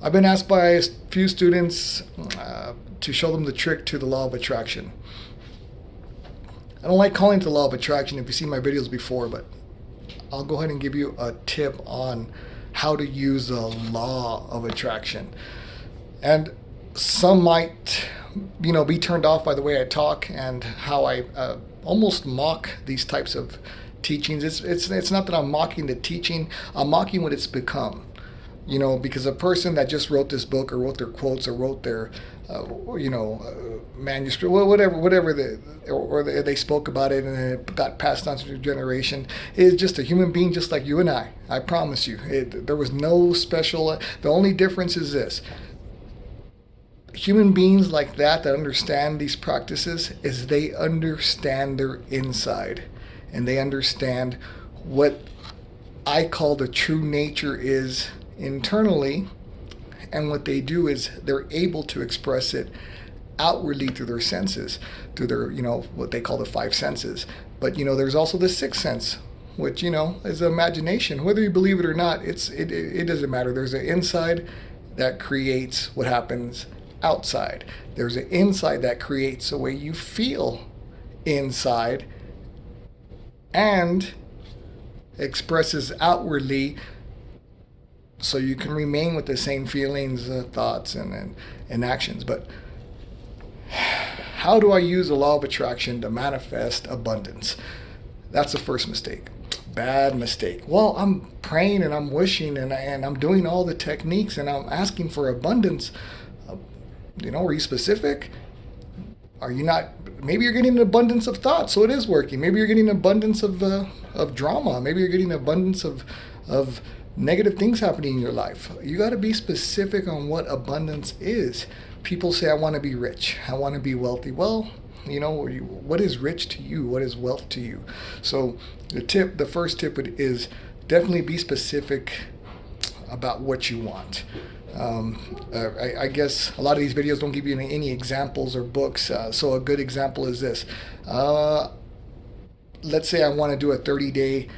I've been asked by a few students to show them the trick to the law of attraction. I don't like calling it the law of attraction if you've seen my videos before, but I'll go ahead and give you a tip on how to use the law of attraction. And some might, be turned off by the way I talk and how I almost mock these types of teachings. It's not that I'm mocking the teaching, I'm mocking what it's become. Because a person that just wrote this book or wrote their quotes or wrote their, manuscript, whatever they spoke about it and it got passed on to the generation, is just a human being just like you and I. I promise you. There was no special, the only difference is this. Human beings like that understand these practices is they understand their inside and they understand what I call the true nature is internally, and what they do is they're able to express it outwardly through their senses, through their what they call the five senses. But there's also the sixth sense, which is imagination. Whether you believe it or not, it doesn't matter. There's an inside that creates what happens outside. There's an inside that creates the way you feel inside and expresses outwardly, so you can remain with the same feelings, thoughts, and actions. But how do I use the law of attraction to manifest abundance? That's the first mistake. Bad mistake. Well, I'm praying and I'm wishing and I'm doing all the techniques and I'm asking for abundance. Are you specific? Are you not? Maybe you're getting an abundance of thought, so it is working. Maybe you're getting an abundance of drama. Maybe you're getting an abundance of negative things happening in your life. You got to be specific on what abundance is. People say, I want to be rich. I want to be wealthy. Well, what is rich to you? What is wealth to you? So the first tip is definitely be specific about what you want. I guess a lot of these videos don't give you any examples or books. So a good example is this. Let's say I want to do a 30-day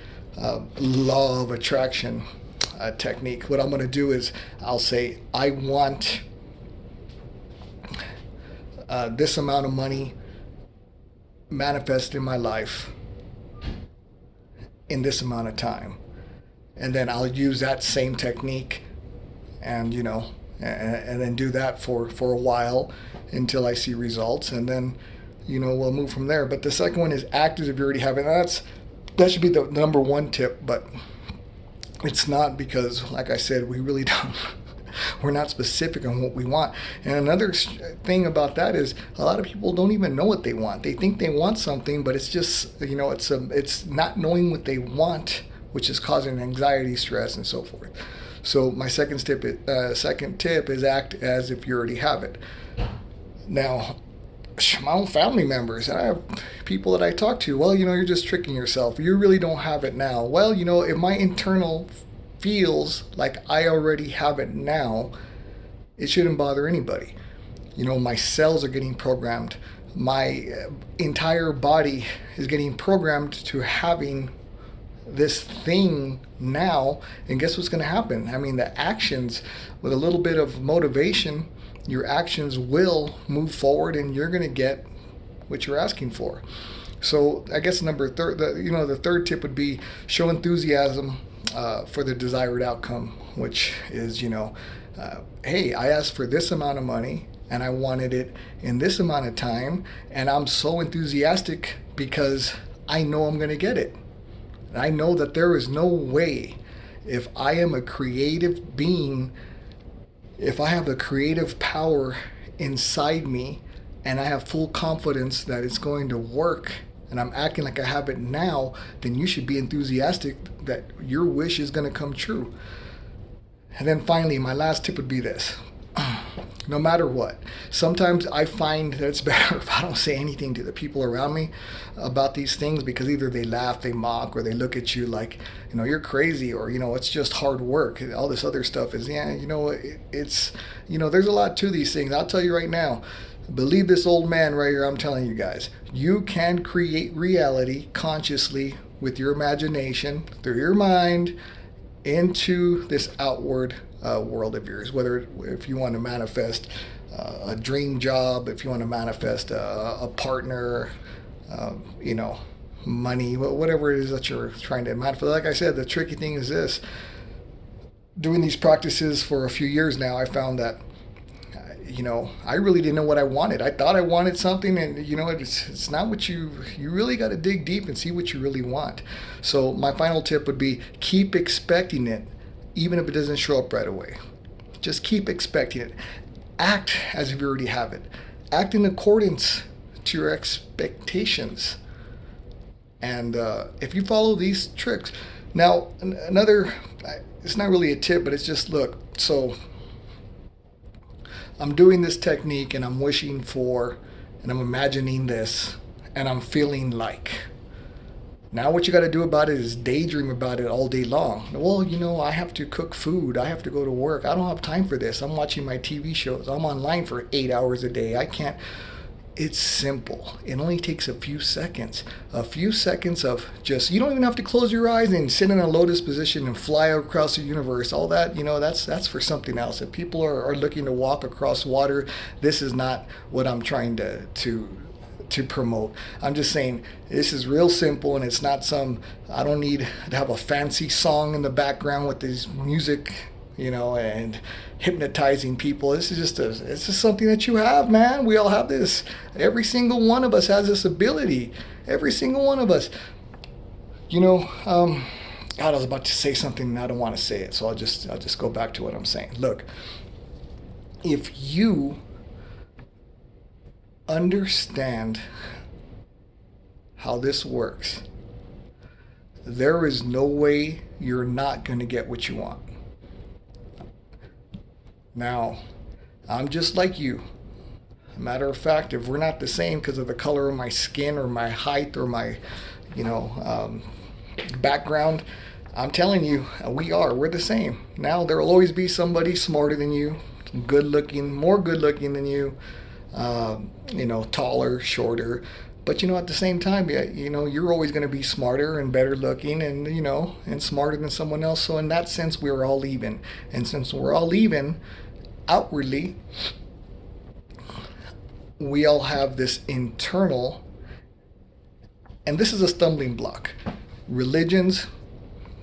law of attraction technique. What I'm going to do is I'll say, I want this amount of money manifest in my life in this amount of time. And then I'll use that same technique and then do that for a while until I see results, and then we'll move from there. But the second one is act as if you already have it. That should be the number one tip, but it's not, because like I said, we really don't we're not specific on what we want. And another thing about that is a lot of people don't even know what they want. They think they want something, but it's just it's not knowing what they want, which is causing anxiety, stress, and so forth. So my second tip is act as if you already have it. Now, my own family members, and I have people that I talk to, well, you're just tricking yourself. You really don't have it now. Well, if my internal feels like I already have it now, it shouldn't bother anybody. My cells are getting programmed. My entire body is getting programmed to having this thing now, and guess what's going to happen? I mean, the actions, with a little bit of motivation, your actions will move forward and you're going to get what you're asking for. So I guess the third tip would be show enthusiasm for the desired outcome, which is, hey, I asked for this amount of money and I wanted it in this amount of time, and I'm so enthusiastic because I know I'm going to get it. I know that there is no way, if I am a creative being, if I have the creative power inside me and I have full confidence that it's going to work and I'm acting like I have it now, then you should be enthusiastic that your wish is going to come true. And then finally, my last tip would be this. No matter what, sometimes I find that it's better if I don't say anything to the people around me about these things, because either they laugh, they mock, or they look at you like, you're crazy, or, it's just hard work. All this other stuff is, it's, there's a lot to these things. I'll tell you right now, believe this old man right here, I'm telling you guys, you can create reality consciously with your imagination, through your mind, into this outward world of yours. Whether if you want to manifest a dream job, if you want to manifest a partner, you know, money, whatever it is that you're trying to manifest. Like I said, the tricky thing is this: doing these practices for a few years now, I found that you know, I really didn't know what I wanted. I thought I wanted something, and you know, it's not what you really got to dig deep and see what you really want. So my final tip would be keep expecting it, even if it doesn't show up right away. Just keep expecting it. Act as if you already have it. Act in accordance to your expectations. And if you follow these tricks, now another, it's not really a tip, but it's just look. So I'm doing this technique and I'm wishing for, and I'm imagining this, and I'm feeling like. Now what you got to do about it is daydream about it all day long. Well, you know, I have to cook food. I have to go to work. I don't have time for this. I'm watching my TV shows. I'm online for 8 hours a day. I can't. It's simple. It only takes a few seconds. A few seconds of just, you don't even have to close your eyes and sit in a lotus position and fly across the universe. All that, you know, that's for something else. If people are looking to walk across water, this is not what I'm trying to promote. I'm just saying this is real simple, and it's not some, I don't need to have a fancy song in the background with this music, you know, and hypnotizing people. This is just it's just something that you have, man. We all have this. Every single one of us has this ability. Every single one of us. You know, God, I was about to say something and I don't want to say it, so I'll just go back to what I'm saying. Look, if you understand how this works, there is no way you're not going to get what you want. Now, I'm just like you. Matter of fact, if we're not the same because of the color of my skin or my height or my, you know, background, I'm telling you, we're the same. Now, there will always be somebody smarter than you, good looking, more good looking than you, you know, taller, shorter. But, you know, at the same time, yeah, you know, you're always going to be smarter and better looking and, you know, and smarter than someone else. So in that sense, we're all even. And since we're all even, outwardly, we all have this internal, and this is a stumbling block. Religions,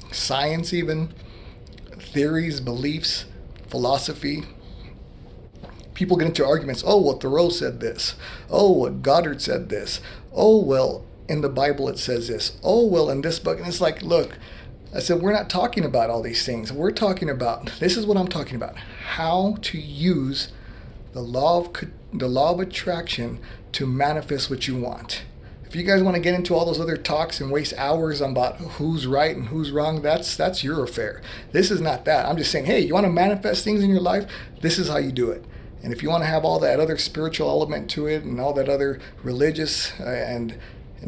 science even, theories, beliefs, philosophy. People get into arguments. Oh, well, Thoreau said this. Oh, well, Goddard said this. Oh, well, in the Bible it says this. Oh, well, in this book. And it's like, look, I said, we're not talking about all these things. We're talking about, this is what I'm talking about, how to use the law of attraction to manifest what you want. If you guys want to get into all those other talks and waste hours on about who's right and who's wrong, that's your affair. This is not that. I'm just saying, hey, you want to manifest things in your life? This is how you do it. And if you want to have all that other spiritual element to it and all that other religious and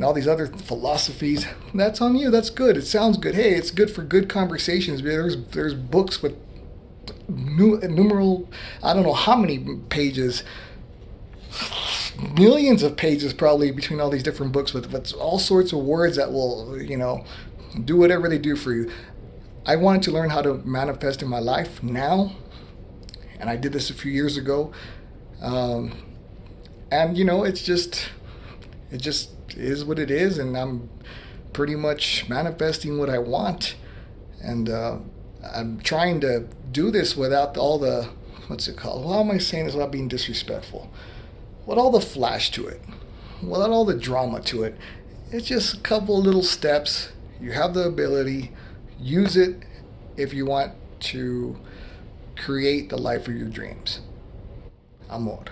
all these other philosophies, that's on you. That's good. It sounds good. Hey, it's good for good conversations. There's books with numeral, I don't know how many pages, millions of pages probably between all these different books with all sorts of words that will, you know, do whatever they do for you. I wanted to learn how to manifest in my life now, and I did this a few years ago. And, you know, it just is what it is, and I'm pretty much manifesting what I want. And I'm trying to do this without all the, what's it called? How am I saying this without being disrespectful? Without all the flash to it, without all the drama to it. It's just a couple little steps. You have the ability. Use it if you want to create the life of your dreams. Amor.